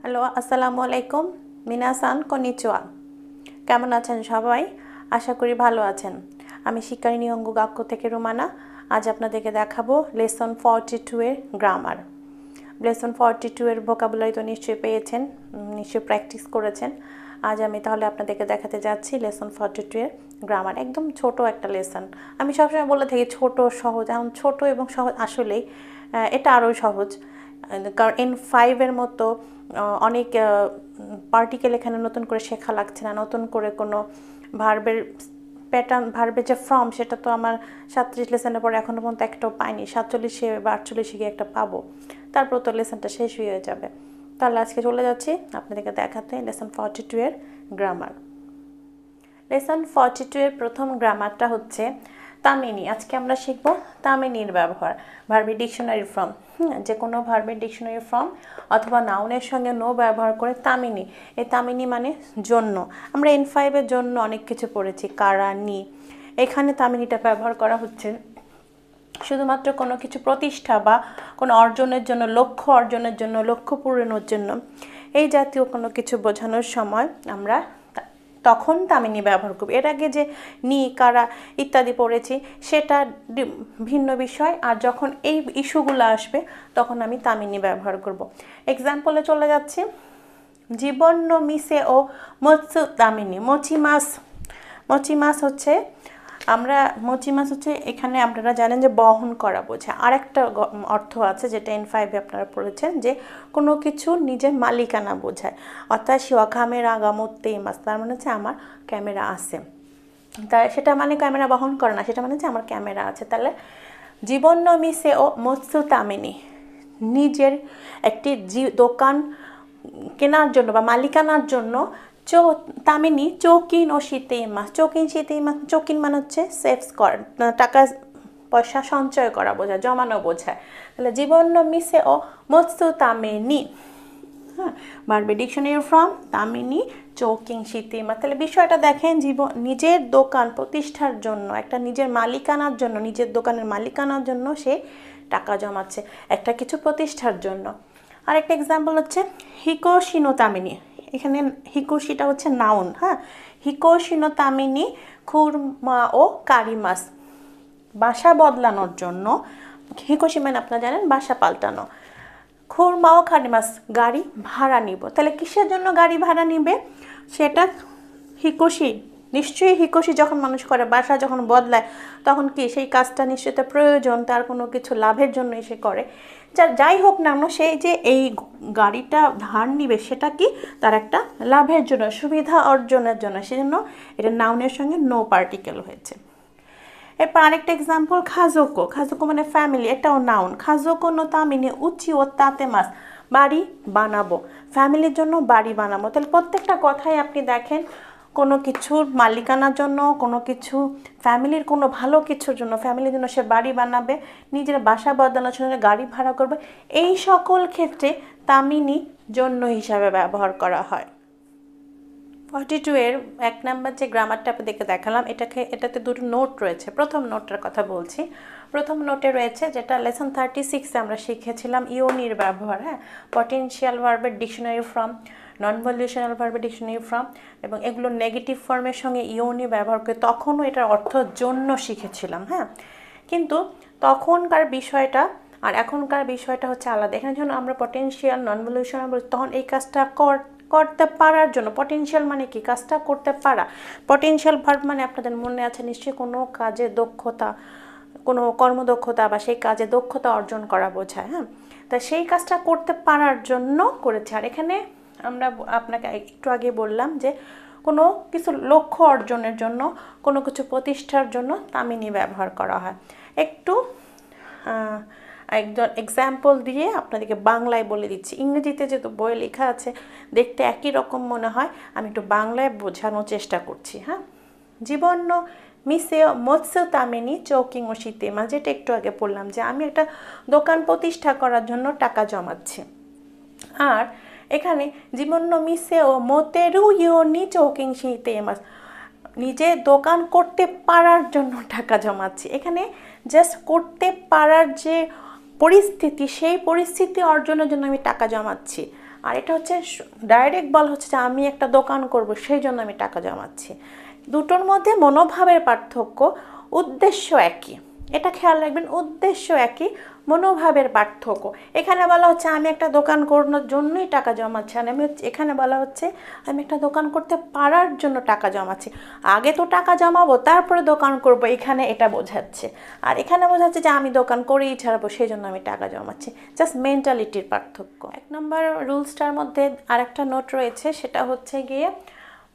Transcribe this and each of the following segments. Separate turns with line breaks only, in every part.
Hello, আসসালামু আলাইকুম। মিনাসান konnichiwa. কেমন আছেন সবাই? আশা করি ভালো আছেন। আমি শিকারি নিহঙ্গু গাক্কো থেকে রুমানা। আজ আপনাদেরকে দেখাবো লেসন 42 এর গ্রামার। লেসন 42 এর ভোকাবুলারি তো নিশ্চয়ই পেয়েছেন, নিশ্চয়ই প্র্যাকটিস করেছেন। আজ আমি তাহলে আপনাদেরকে দেখাতে যাচ্ছি লেসন 42 এর গ্রামার। একদম ছোট একটা লেসন। আমি সবসময় বলে থাকি ছোট সহজ, এখন ছোট এবং সহজ আসলেই এটা আরও সহজ, কারণ N5 এর মতো অনেক পার্টিকেল এখানে নতুন করে শেখা লাগছে না। নতুন করে কোনো ভার্বের প্যাটার্ন, ভার্বের যে ফর্ম, সেটা তো আমার 37 লেসনের পরে এখনও পর্যন্ত একটাও পাইনি। 47 বা 48 গিয়ে একটা পাবো, তারপর তো লেসনটা শেষ হয়ে যাবে। তাহলে আজকে চলে যাচ্ছি আপনাদেরকে দেখাতে লেসন 42 এর গ্রামার। লেসন 42 এর প্রথম গ্রামারটা হচ্ছে তামিনি। আজকে আমরা শিখব তামিনির ব্যবহার, ভার্বের ডিকশনারি ফর্ম। যে কোনো ভার্বের ডিকশনারি ফর্ম অথবা নাউনের সঙ্গে নো ব্যবহার করে তামিনি। এই তামিনি মানে জন্য। আমরা N5 এর জন্য অনেক কিছু পড়েছি, কারা, নি। এখানে তামিনিটা ব্যবহার করা হচ্ছে শুধুমাত্র কোনো কিছু প্রতিষ্ঠা বা কোনো অর্জনের জন্য, লক্ষ্য অর্জনের জন্য, লক্ষ্য পূরণের জন্য, এই জাতীয় কোনো কিছু বোঝানোর সময় আমরা তখন তামিনি ব্যবহার করব। এর আগে যে নি, কারা ইত্যাদি পড়েছি সেটা ভিন্ন বিষয়, আর যখন এই ইস্যুগুলো আসবে তখন আমি তামিনি ব্যবহার করব। এক্সাম্পলে চলে যাচ্ছি। জীবন নো মিসে ও মৎসু তামিনি। মচিমাস হচ্ছে, আমরা মচিমাস হচ্ছে এখানে আপনারা জানেন যে বহন করা বোঝায়। আর একটা অর্থ আছে যেটা N5 আপনারা পড়েছেন, যে কোনো কিছু নিজের মালিকানা বোঝায়। অর্থাৎ শিওয়া ক্যামেরা আগামতেই মাস, তার মানে হচ্ছে আমার ক্যামেরা আছে। তাই সেটা মানে ক্যামেরা বহন করে না, সেটা মানে হচ্ছে আমার ক্যামেরা আছে। তাহলে জীবন মিসে ও মৎসু তামিনি, নিজের একটি দোকান কেনার জন্য বা মালিকানার জন্য তামিনি চৌকিন ও শীতেইমাস। চৌকিন মানে হচ্ছে সেভস করা, টাকা পয়সা সঞ্চয় করা বোঝায়, জমানো বোঝায়। তাহলে জীবন মিসে ও মৎসু তামিনি। হ্যাঁ, ভার্বে ডিকশনারি ফর্ম তামিনি চৌকিং শীতেইমাস। তাহলে বিষয়টা দেখেন, নিজের দোকান প্রতিষ্ঠার জন্য, একটা নিজের মালিকানার জন্য, নিজের দোকানের মালিকানার জন্য সে টাকা জমাচ্ছে একটা কিছু প্রতিষ্ঠার জন্য। আরেকটা এক্সাম্পল হচ্ছে হিকোশিনো তামিনি। এখানে হিকোশিটা হচ্ছে নাউন। হ্যাঁ, হিকোশিনো তামিনি খুরমা ও কারিমাস। বাসা বদলানোর জন্য, হিকোশি মানে আপনারা জানেন বাসা পাল্টানো। খুরমা ও কারিমাস, গাড়ি ভাড়া নিব। তাহলে কিসের জন্য গাড়ি ভাড়া নিবে? সেটা হিকোশি, নিশ্চয়ই হিকোশি যখন মানুষ করে, বাসা যখন বদলায়, তখন কি সেই কাজটা নিশ্চয়ই তার প্রয়োজন, তার কোনো কিছু লাভের জন্যই সে করে। যাই হোক না কেন, সেই যে এই গাড়িটা ধার নিবে সেটা কি তার একটা লাভের জন্য, সুবিধা অর্জনের জন্য। সেজন্য এটা নাউনের সঙ্গে নো পার্টিকেল হয়েছে। এরপর আরেকটা এক্সাম্পল খাজোকো। খাজোকো মানে ফ্যামিলি, এটাও নাউন। খাজোকো নো তামিনে উচি ও তাতে মাস, বাড়ি বানাবো, ফ্যামিলির জন্য বাড়ি বানাবো। তাহলে প্রত্যেকটা কথাই আপনি দেখেন কোনো কিছুর মালিকানার জন্য, কোনো কিছু ফ্যামিলির কোনো ভালো কিছুর জন্য, ফ্যামিলির জন্য সে বাড়ি বানাবে, নিজের বাসা বদলানোর জন্য গাড়ি ভাড়া করবে। এই সকল ক্ষেত্রে তামিনি জন্য হিসাবে ব্যবহার করা হয়। 42 এর 1 নাম্বার যে গ্রামারটা আপনাদেরকে দেখালাম, এটাতে দুটো নোট রয়েছে। প্রথম নোটটার কথা বলছি। প্রথম নোটে রয়েছে যেটা লেসন 36 আমরা শিখেছিলাম, ইওনির ব্যবহার। হ্যাঁ, পটেনশিয়াল ভার্বের ডিকশনারি ফর্ম, নন ভলিউশনাল ভার্বের ডিকশনারি ফর্ম, এবং এগুলো নেগেটিভ ফর্মের সঙ্গে ইওনি ব্যবহার করে তখনও এটার অর্থ জন্য শিখেছিলাম। হ্যাঁ, কিন্তু তখনকার বিষয়টা আর এখনকার বিষয়টা হচ্ছে আলাদা। এখানে যখন আমরা পটেনশিয়াল, নন ভলিউশনাল বলি, তখন এই কাজটা করতে পারার জন্য। পটেনশিয়াল মানে কি? কাজটা করতে পারা। পটেনশিয়াল ভার্ব মানে আপনাদের মনে আছে নিশ্চয়ই কোনো কাজে দক্ষতা, কোনো কর্মদক্ষতা বা সেই কাজে দক্ষতা অর্জন করা বোঝায়। হ্যাঁ, তা সেই কাজটা করতে পারার জন্য করেছে। আর এখানে আমরা আপনাকে একটু আগে বললাম যে কোনো কিছু লক্ষ্য অর্জনের জন্য, কোনো কিছু প্রতিষ্ঠার জন্য তামিনি ব্যবহার করা হয়। একটু একজন এক্সাম্পল দিয়ে আপনাদেরকে বাংলায় বলে দিচ্ছি। ইংরেজিতে যেহেতু বই লেখা আছে, দেখতে একই রকম মনে হয়, আমি একটু বাংলায় বোঝানোর চেষ্টা করছি। হ্যাঁ, জীবন মিসে মৎস্য তামিনি চৌকিং ও শীতেমা, যেটা একটু আগে বললাম যে আমি একটা দোকান প্রতিষ্ঠা করার জন্য টাকা জমাচ্ছি। আর এখানে জীবন মিসে ও মোতেরু ইউনি চৌকিং শীতেমা, নিজে দোকান করতে পারার জন্য টাকা জমাচ্ছি। এখানে জাস্ট করতে পারার যে পরিস্থিতি, সেই পরিস্থিতি অর্জনের জন্য আমি টাকা জমাচ্ছি। আর এটা হচ্ছে ডাইরেক্ট বলা হচ্ছে যে আমি একটা দোকান করব, সেই জন্য আমি টাকা জমাচ্ছি। দুটোর মধ্যে মনোভাবের পার্থক্য, উদ্দেশ্য একই। এটা খেয়াল রাখবেন, উদ্দেশ্য একই, মনোভাবের পার্থক্য। এখানে বলা হচ্ছে আমি একটা দোকান করানোর জন্যই টাকা জমাচ্ছি, আর এখানে বলা হচ্ছে আমি একটা দোকান করতে পারার জন্য টাকা জমাচ্ছি। আগে তো টাকা জমাবো তারপরে দোকান করব, এখানে এটা বোঝাচ্ছে। আর এখানে বোঝাচ্ছে যে আমি দোকান করেই ছাড়বো, সেই জন্য আমি টাকা জমাচ্ছি। জাস্ট মেন্টালিটির পার্থক্য। 1 নম্বর রুলসটার মধ্যে আরেকটা নোট রয়েছে, সেটা হচ্ছে গিয়ে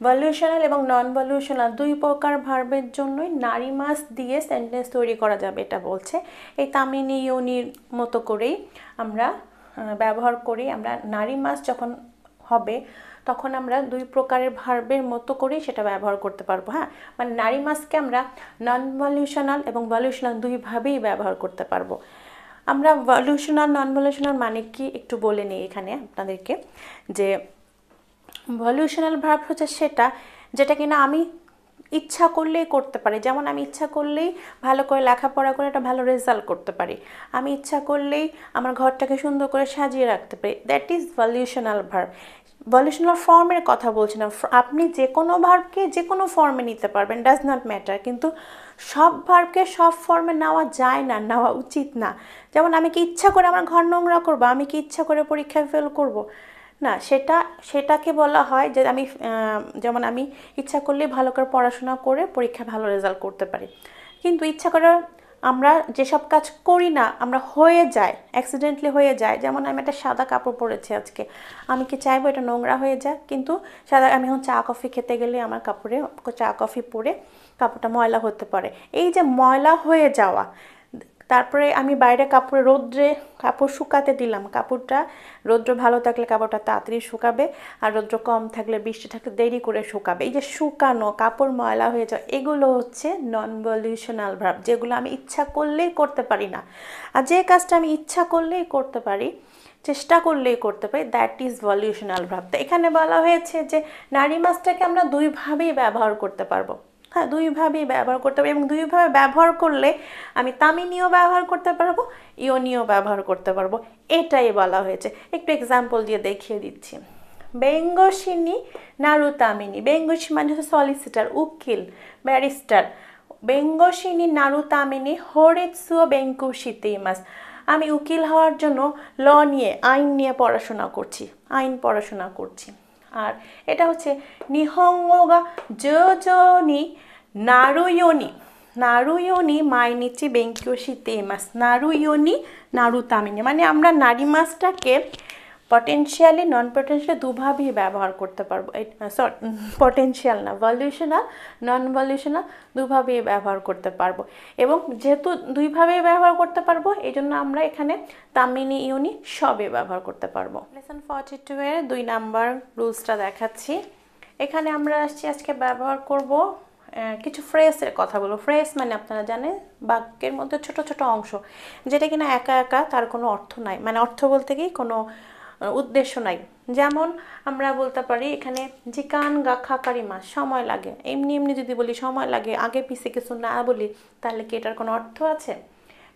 ভ্যালুয়েশনাল এবং নন ভ্যালুয়েশনাল দুই প্রকার ভার্বের জন্যই নারী মাস দিয়ে সেন্টেন্স তৈরি করা যাবে, এটা বলছে। এই তামিনি ইউনির মতো করেই আমরা ব্যবহার করি। আমরা নারী মাস যখন হবে তখন আমরা দুই প্রকারের ভার্বের মতো করেই সেটা ব্যবহার করতে পারবো। হ্যাঁ, মানে নারী মাসকে আমরা নন ভ্যালুয়েশনাল এবং ভ্যালুয়েশনাল দুইভাবেই ব্যবহার করতে পারবো। আমরা ভ্যালুয়েশনাল নন ভ্যালুয়েশনাল মানে কি একটু বলে নিই এখানে আপনাদেরকে, যে ভ্যালুয়েশনাল ভার্ব হচ্ছে সেটা যেটা কিনা আমি ইচ্ছা করলেই করতে পারি। যেমন আমি ইচ্ছা করলেই ভালো করে লেখাপড়া করে একটা ভালো রেজাল্ট করতে পারি, আমি ইচ্ছা করলেই আমার ঘরটাকে সুন্দর করে সাজিয়ে রাখতে পারি। That is valuational verb. Valuational ফর্মের কথা বলছি না, আপনি যে কোনো ভার্বকে যে কোনো ফর্মে নিতে পারবেন, ডাজ নট ম্যাটার। কিন্তু সব ভার্বকে সব ফর্মে নেওয়া যায় না, নেওয়া উচিত না। যেমন আমি কি ইচ্ছা করে আমার ঘর নোংরা করবো, আমি কি ইচ্ছা করে পরীক্ষায় ফেল করব না, সেটাকে বলা হয় যে আমি যেমন আমি ইচ্ছা করলে ভালো করে পড়াশোনা করে পরীক্ষায় ভালো রেজাল্ট করতে পারি। কিন্তু ইচ্ছা করে আমরা যেসব কাজ করি না, আমরা হয়ে যায়, অ্যাক্সিডেন্টলি হয়ে যায়। যেমন আমি একটা সাদা কাপড় পরেছি আজকে, আমি কি চাইবো এটা নোংরা হয়ে যায়? কিন্তু আমি এখন চা কফি খেতে গেলে আমার কাপড়ে চা কফি পরে কাপড়টা ময়লা হতে পারে। এই যে ময়লা হয়ে যাওয়া, তারপরে আমি বাইরে রোদ্রে কাপড় শুকাতে দিলাম, কাপড়টা রৌদ্র ভালো থাকলে কাপড়টা তাড়াতাড়ি শুকাবে, আর রৌদ্র কম থাকলে বৃষ্টি থাকলে দেরি করে শুকাবে। এই যে শুকানো, কাপড় ময়লা হয়ে যাওয়া, এগুলো হচ্ছে নন ভ্যালুয়েশনাল ভার্ব, যেগুলো আমি ইচ্ছা করলেই করতে পারি না। আর যে কাজটা আমি ইচ্ছা করলেই করতে পারি, চেষ্টা করলেই করতে পারি, দ্যাট ইজ ভ্যালুয়েশনাল ভার্ব। তো এখানে বলা হয়েছে যে নারী মাসটাকে আমরা দুইভাবেই ব্যবহার করতে পারবো। হ্যাঁ, দুইভাবেই ব্যবহার করতে পারবো, এবং দুইভাবে ব্যবহার করলে আমি তামিনিও ব্যবহার করতে পারবো, ইওনিও ব্যবহার করতে পারবো, এটাই বলা হয়েছে। একটু এক্সাম্পল দিয়ে দেখিয়ে দিচ্ছি। বেঙ্গোশিনী নারু তামিনি। বেঙ্গোশি মানে হচ্ছে সলিসিটার, উকিল, ব্যারিস্টার। বেঙ্গোশিনী নারু তামিনি হোরেৎসুও বেঙ্কুশিতে ইমাস। আমি উকিল হওয়ার জন্য আইন নিয়ে পড়াশোনা করছি, আইন পড়াশোনা করছি। আর এটা হচ্ছে নিহঙ্গা জোজনি নারুয়োনি। নারুয়োনি মাইনিচি বেঙ্কিওশিতে মাস। নারুয়োনি নারু তামিনি মানে আমরা নারী মাসটাকে পটেনশিয়ালি নন পটেনশিয়ালি দুভাবেই ব্যবহার করতে পারবো। সরি, পটেনশিয়াল না, ভ্যালুয়েশনাল নন ভ্যালুয়েশনাল দুভাবেই ব্যবহার করতে পারবো। এবং যেহেতু দুইভাবেই ব্যবহার করতে পারবো, এই জন্য আমরা এখানে তামিনি ইউনি সবে ব্যবহার করতে পারবো। লেসন 42 এর 2 নাম্বার রুলসটা দেখাচ্ছি। এখানে আমরা আজকে ব্যবহার করব কিছু ফ্রেজের কথা বলবো। ফ্রেজ মানে আপনারা জানেন বাক্যের মধ্যে ছোট ছোট অংশ, যেটা কিনা একা একা তার কোনো অর্থ নাই, মানে অর্থ বলতে কি কোনো উদ্দেশ্য নাই। যেমন আমরা বলতে পারি এখানে জিকান গা খাকারি মাস, সময় লাগে। এমনি এমনি যদি বলি সময় লাগে, আগে পিছে কিছু না বলি, তাহলে কি এটার কোনো অর্থ আছে?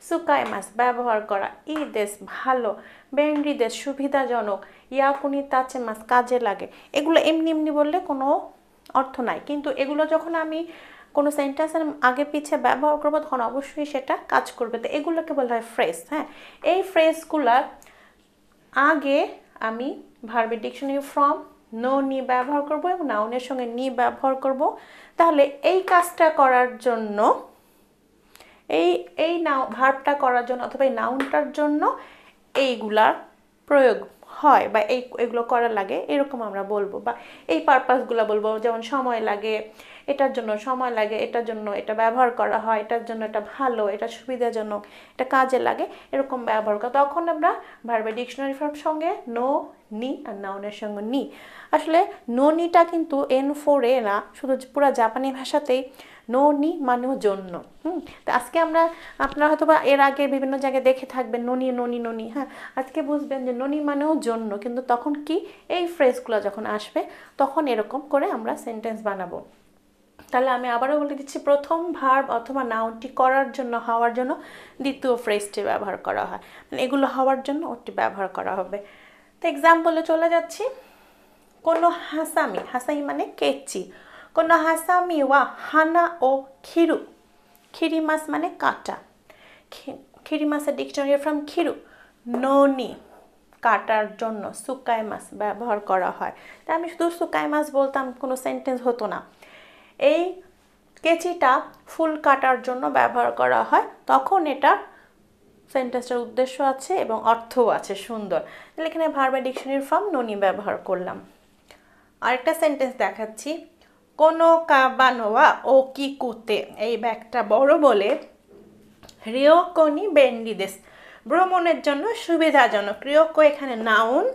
সুকাই মাস, ব্যবহার করা। ই দেশ, ভালো। বেন্ডি দেশ, সুবিধাজনক। ইয়াকুনি তাচে মাস, কাজে লাগে। এগুলো এমনি এমনি বললে কোনো অর্থ নাই, কিন্তু এগুলো যখন আমি কোনো সেন্টেন্সের আগে পিছে ব্যবহার করবো তখন অবশ্যই সেটা কাজ করবে। তো এগুলোকে বলা হয় ফ্রেজ। হ্যাঁ, এই ফ্রেজগুলার আগে আমি ভার্বের ডিকশনারি ফ্রম নো নি ব্যবহার করব এবং নাউনের সঙ্গে নি ব্যবহার করব। তাহলে এই কাজটা করার জন্য, এই ভার্বটা করার জন্য অথবা এই নাউনটার জন্য এইগুলার প্রয়োগ হয় বা এগুলো করা লাগে, এরকম আমরা বলবো। বা এই পারপাসগুলো বলবো, যেমন সময় লাগে, এটার জন্য সময় লাগে, এটার জন্য এটা ব্যবহার করা হয়, এটার জন্য এটা ভালো, এটা সুবিধাজনক, এটা কাজে লাগে, এরকম ব্যবহার করা। তখন আমরা ভার্বের ডিকশনারি ফর্ম সঙ্গে নো নি আর নাউনের সঙ্গে নি। আসলে নো নিটা কিন্তু N4 না, শুধু পুরো জাপানি ভাষাতেই নো নি মানেও জন্য। তো আজকে আপনারা হয়তো বা এর আগে বিভিন্ন জায়গায় দেখে থাকবেন ননি ননি ননি। হ্যাঁ, আজকে বুঝবেন যে ননি মানেও জন্য, কিন্তু তখন কি এই ফ্রেজগুলো যখন আসবে তখন এরকম করে আমরা সেন্টেন্স বানাবো। তাহলে আমি আবারও বলে দিচ্ছি, প্রথম ভার্ব অথবা নাউনটি করার জন্য, হওয়ার জন্য দ্বিতীয় ফ্রেজটি ব্যবহার করা হয়, মানে এগুলো হওয়ার জন্য ওটি ব্যবহার করা হবে। তো এক্সাম্পলে চলে যাচ্ছি। কোনো হাসামি, হাসামি মানে কেচি, কোনো হাসামি ওয়া হানা ও খিরু, খিরিমাস মানে কাটা, খিরিমাসের ডিকশনারি ফ্রম খিরু ননি, কাটার জন্য সুকাই মাছ ব্যবহার করা হয়। তাই আমি শুধু সুকাই মাছ বলতাম, কোনো সেন্টেন্স হতো না। এই কেচিটা ফুল কাটার জন্য ব্যবহার করা হয়, তখন এটা সেন্টেন্সটার উদ্দেশ্য আছে এবং অর্থও আছে সুন্দর। তাহলে এখানে ভার্বের ডিকশনারি ফ্রম ননি ব্যবহার করলাম। আরেকটা সেন্টেন্স দেখাচ্ছি। কোনো কাবানোয়া ও কি কুতে, এই ব্যাগটা বড় বলে রিওকোনি বেন্ডিদেস, ভ্রমণের জন্য সুবিধাজনক। রিওকো এখানে নাউন,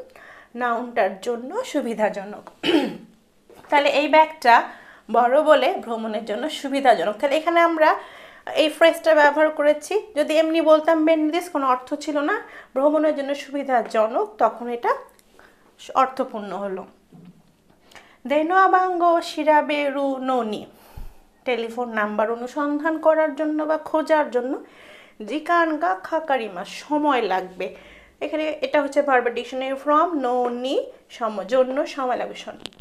নাউনটার জন্য সুবিধাজনক। তাহলে এই ব্যাগটা বড় বলে ভ্রমণের জন্য সুবিধাজনক। তাহলে এখানে আমরা এই ফ্রেজটা ব্যবহার করেছি। যদি এমনি বলতাম বেন্ডিদেস, কোনো অর্থ ছিল না, ভ্রমণের জন্য সুবিধাজনক, তখন এটা অর্থপূর্ণ হলো। দেনোয়াবাঙ্গ শিরাবেরু ননি, টেলিফোন নাম্বার অনুসন্ধান করার জন্য বা খোঁজার জন্য জিকানগা খাকারিমা, সময় লাগবে। এখানে এটা হচ্ছে ভার্বের ডিকশনারি ফ্রম ননি, জন্য সময় লাগবে,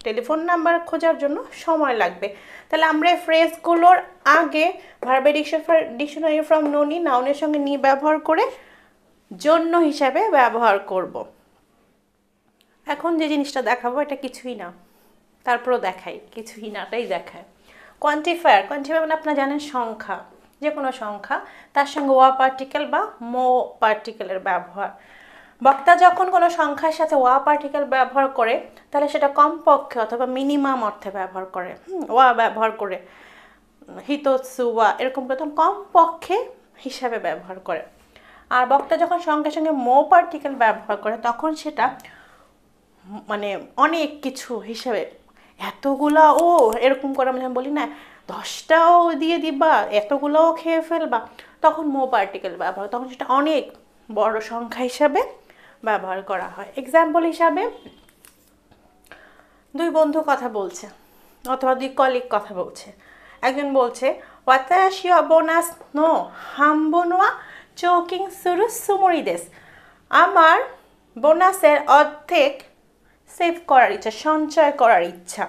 টেলিফোন নাম্বার খোঁজার জন্য সময় লাগবে। তাহলে আমরা এই ফ্রেজগুলোর আগে ভার্বের ডিকশনারি ফ্রম ননি নাউনের সঙ্গে নি ব্যবহার করে জন্য হিসাবে ব্যবহার করব। এখন যে জিনিসটা দেখাবো এটা কিছুই না, তারপরও দেখাই, কিছুই নাটাই দেখায়। কোয়ান্টিফায়ার, কোয়ান্টিফায়ার মানে আপনারা জানেন সংখ্যা, যে কোনো সংখ্যা, তার সঙ্গে ওয়া পার্টিকেল বা মো পার্টিকেলের ব্যবহার। বক্তা যখন কোনো সংখ্যার সাথে ওয়া পার্টিকেল ব্যবহার করে, তাহলে সেটা কমপক্ষে অথবা মিনিমাম অর্থে ব্যবহার করে। ওয়া ব্যবহার করে, হিতোৎসু ওয়া এরকম প্রথম কমপক্ষে হিসাবে ব্যবহার করে। আর বক্তা যখন সঙ্গে সঙ্গে মো পার্টিকেল ব্যবহার করে, তখন সেটা মানে অনেক কিছু হিসেবে, এতগুলা ও এরকম করে আমি বলি না 10টাও দিয়ে দিবা, এতগুলোও খেয়ে ফেলবা, তখন মো পার্টিকেল ব্যবহার, তখন সেটা অনেক বড় সংখ্যা হিসাবে ব্যবহার করা হয়। এক্সাম্পল হিসাবে দুই বন্ধু কথা বলছে অথবা দুই কলিগ কথা বলছে। একজন বলছে ওয়াতাশি ওয়া বোনাস নো হাম্বুনোয়া চোকিং সুরু সুমুরিদেস, আমার বোনাসের অর্ধেক সেভ করার ইচ্ছা, সঞ্চয় করার ইচ্ছা।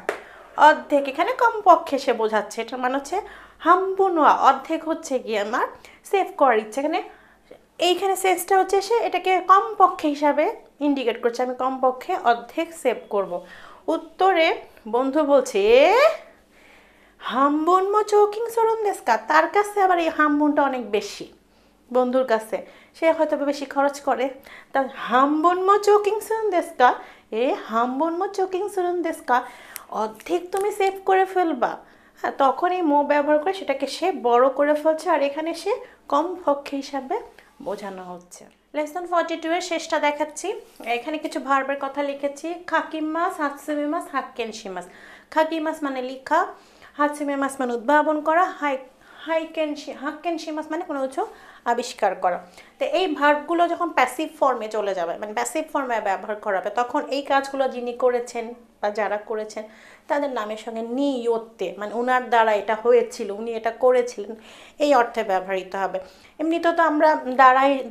অর্ধেক এখানে কমপক্ষে সে বোঝাচ্ছে, এটা মানে হচ্ছে হাম্বুনোয়া, অর্ধেক হচ্ছে গিয়ে আমার সেভ করার ইচ্ছা। এইখানে সেন্সটা হচ্ছে সে এটাকে কমপক্ষে হিসাবে ইন্ডিকেট করছে, আমি কমপক্ষে অর্ধেক সেভ করব। উত্তরে বন্ধু বলছে হাম্বুন মো চৌকিং সরুন দেশকা, তার কাছে আবার এই হাম্বুনটা অনেক বেশি, বন্ধুর কাছে সে হয়তো বেশি খরচ করে। তার হাম্বুন মো চৌকিং সরুন দেশকা, হাম্বুন মো চৌকিং সরুন দেশকা, অর্ধেক তুমি সেভ করে ফেলবা। হ্যাঁ, তখন এই মো ব্যবহার করে সেটাকে সে বড় করে ফেলছে, আর এখানে সে কমপক্ষে হিসাবে বোঝানো হচ্ছে। লেসন 42 এর শেষটা দেখাচ্ছি। এখানে কিছু ভার্বের কথা লিখেছি। খাকিমাস, হাতসুমিমাস, হাক্কেনশিমাস। খাকিমাস মানে লিখা, হাতসুমিমাস মানে উদ্ভাবন করা, হাক্কেনশিমাস মানে কোনো কিছু আবিষ্কার করা। তো এই ভার্বগুলো যখন প্যাসিভ ফর্মে চলে যাবে, মানে প্যাসিভ ফর্মে ব্যবহার করা হবে, তখন এই কাজগুলো যিনি করেছেন বা যারা করেছেন তাদের নামের সঙ্গে নিয়তে, মানে ওনার দ্বারা এটা হয়েছিল, উনি এটা করেছিলেন, এই অর্থে ব্যবহৃত হবে। এমনিতে তো আমরা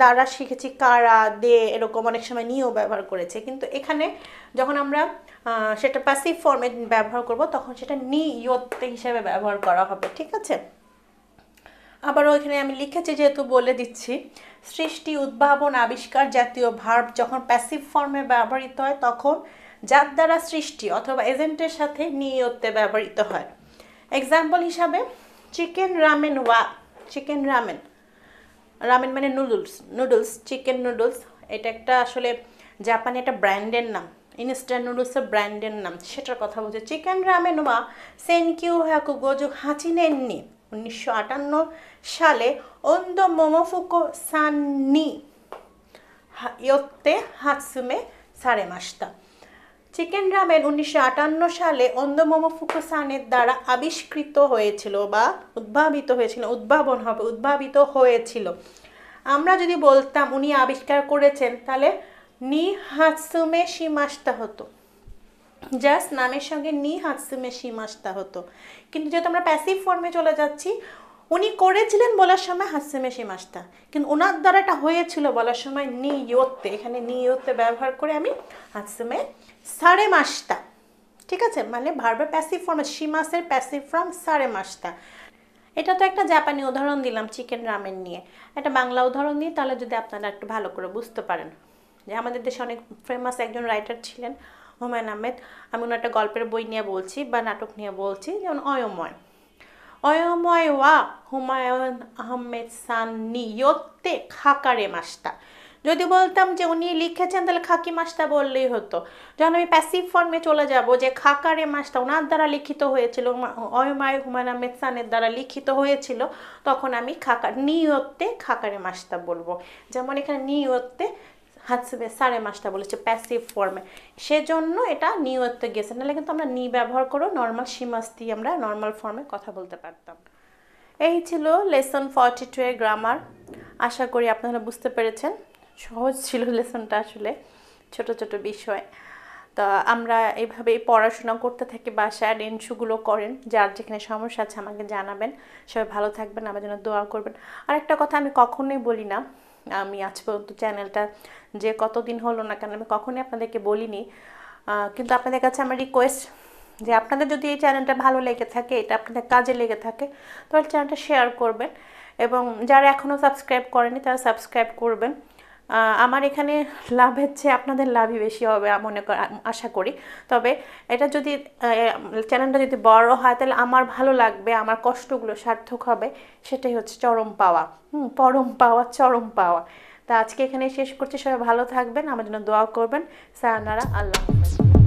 দ্বারা শিখেছি কারা, দে, এরকম অনেক সময় নিয়েও ব্যবহার করেছে, কিন্তু এখানে যখন আমরা সেটা প্যাসিভ ফর্মে ব্যবহার করব, তখন সেটা নিয়তে হিসেবে ব্যবহার করা হবে। ঠিক আছে, আবারও এখানে আমি লিখেছি যেহেতু বলে দিচ্ছি। সৃষ্টি, উদ্ভাবন, আবিষ্কার জাতীয় ভার্ব যখন প্যাসিভ ফর্মে ব্যবহৃত হয়, তখন যার দ্বারা সৃষ্টি অথবা এজেন্টের সাথে নিয়তে ব্যবহৃত হয়। এক্সাম্পল হিসাবে চিকেন রামেন ওয়া, চিকেন রামেন, রামেন মানে নুডলস, চিকেন নুডলস, এটা একটা আসলে জাপানি একটা ব্র্যান্ডের নাম, ইনস্ট্যান্ট নুডলসের ব্র্যান্ডের নাম, সেটার কথা বলছে। চিকেন রামেন ওয়া সেনকিউ হ্যাকু গোজু হাচিনেননি, 1958 সালে ওন্দো মোমোফুকো সান নি ইয়োত্তে হাতসুমে সারেমাস্তা। চিকেন রামেন 1958 সালে ওন্দো মোমোফুকো সানের দ্বারা আবিষ্কৃত হয়েছিল বা উদ্ভাবিত হয়েছিল, উদ্ভাবন হবে, উদ্ভাবিত হয়েছিল। আমরা যদি বলতাম উনি আবিষ্কার করেছেন, তাহলে নি হাতসুমে শিমাস্তা হতো, জাস্ট নামের সঙ্গে নি হাতসুমে শিমাস্তা হতো। কিন্তু যেহেতু আমরা প্যাসিভ ফর্মে চলে যাচ্ছি, উনি করেছিলেন বলার সময় হাসেমেশি মাসটা, কিন্তু ওনার দ্বারা এটা হয়েছিল বলার সময় নিয়তে, এখানে নিয়তে ব্যবহার করে আমি হাসেমে সাড়ে মাসটা, ঠিক আছে, মানে ভার্বের প্যাসিভ ফর্মে শিমাসের প্যাসিভ ফর্ম সাড়ে মাসটা। এটা তো একটা জাপানি উদাহরণ দিলাম চিকেন রামেন নিয়ে, একটা বাংলা উদাহরণ দিই তাহলে যদি আপনারা একটু ভালো করে বুঝতে পারেন। যে আমাদের দেশে অনেক ফেমাস একজন রাইটার ছিলেন হুমায়ুন আহমেদ, আমি ওনার একটা গল্পের বই নিয়ে বলছি বা নাটক নিয়ে বলছি, যেমন অয়ময়। অয়ময় ওয়া হুমায়ুন আহমেদ সান নিয়তে খাকারে মাসটা। যদি বলতাম যে উনি লিখেছেন তাহলে খাকি মাসটা বললেই হতো। যখন আমি প্যাসিভ ফর্মে চলে যাব যে খাকারে মাসটা ওনার দ্বারা লিখিত হয়েছিল, অয়মায় হুমায়ুন আহমেদ সানের দ্বারা লিখিত হয়েছিল, তখন আমি নিয়তে খাকারে মাসটা বলবো। যেমন এখানে নিয়তে হাসবে সাড়ে মাসটা বলেছে প্যাসিভ ফর্মে, সেজন্য এটা নিয়তে গেছে, নাহলে কিন্তু আমরা নি ব্যবহার করো নর্মাল শিমাস দিয়ে আমরা নর্মাল ফর্মে কথা বলতে পারতাম। এই ছিল লেসন 42 এর গ্রামার। আশা করি আপনারা বুঝতে পেরেছেন। সহজ ছিল লেসনটা, আসলে ছোট ছোট বিষয়। তা আমরা এইভাবেই পড়াশোনা করতে থাকি, বাসায় রেন্সুগুলো করেন, যার যেখানে সমস্যা আছে আমাকে জানাবেন। সবাই ভালো থাকবেন, আমার জন্য দোয়া করবেন। আর একটা কথা আমি কখনোই বলি না, আমি আজ পর্যন্ত চ্যানেলটা যে কতদিন হলো না কেন আমি কখনোই আপনাদেরকে বলিনি, কিন্তু আপনাদের কাছে আমার রিকোয়েস্ট যে আপনাদের যদি এই চ্যানেলটা ভালো লেগে থাকে, এটা আপনাদের কাজে লেগে থাকে, তাহলে চ্যানেলটা শেয়ার করবেন, এবং যারা এখনও সাবস্ক্রাইব করেনি তারা সাবস্ক্রাইব করবেন। আমার এখানে লাভের চেয়ে আপনাদের লাভই বেশি হবে মনে আশা করি। তবে এটা যদি চ্যানেলটা যদি বড় হয় তাহলে আমার ভালো লাগবে, আমার কষ্টগুলো সার্থক হবে, সেটাই হচ্ছে চরম পাওয়া। পরম পাওয়া, চরম পাওয়া। তা আজকে এখানে শেষ করছি, সবাই ভালো থাকবেন, আমার জন্য দোয়া করবেন। সায়নারা, আল্লাহ হাফেজ।